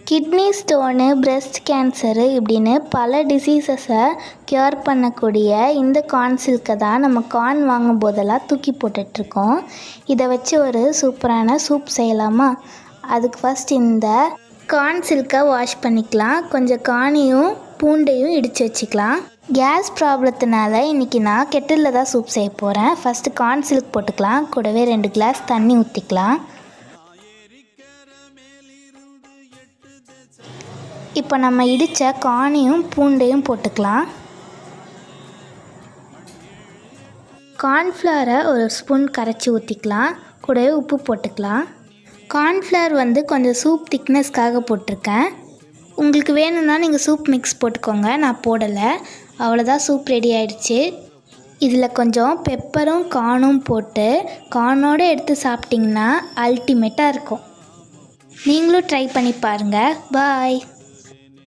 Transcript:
Kidney stone, breast cancer இப்படின்னு பல டிசீசஸை cure பண்ணக்கூடிய இந்த கார்ன் சில்கை தான் நம்ம கார்ன் வாங்கும் போதெல்லாம் தூக்கி போட்டுட்ருக்கோம். இதை வச்சு ஒரு சூப்பரான சூப் செய்யலாமா? அதுக்கு ஃபஸ்ட் இந்த கார்ன் சில்கை வாஷ் பண்ணிக்கலாம். கொஞ்சம் கார்னையும் பூண்டையும் இடித்து வச்சுக்கலாம். கேஸ் ப்ராப்ளத்தினால இன்றைக்கி நான் கெட்டிலில் தான் சூப் செய்ய போகிறேன். ஃபஸ்ட்டு கார்ன் சில்க் போட்டுக்கலாம். கூடவே 2 கிளாஸ் தண்ணி ஊற்றிக்கலாம். இப்போ நம்ம இடித்த கார்னையும் பூண்டையும் போட்டுக்கலாம். கார்ன்ஃப்ளவரை ஒரு ஸ்பூன் கரைச்சி ஊற்றிக்கலாம். கூடவே உப்பு போட்டுக்கலாம். கார்ன்ஃப்ளவர் கொஞ்சம் சூப் திக்னஸ்க்காக போட்டிருக்கேன். உங்களுக்கு வேணும்னா நீங்கள் சூப் மிக்ஸ் போட்டுக்கோங்க. நான் போடலை. அவ்வளோதான், சூப் ரெடி ஆகிடுச்சு. இதில் கொஞ்சம் பெப்பரும் கார்னும் போட்டு கார்னோடு எடுத்து சாப்பிட்டிங்கன்னா அல்டிமேட்டாக இருக்கும். நீங்களும் ட்ரை பண்ணி பாருங்கள். பாய்.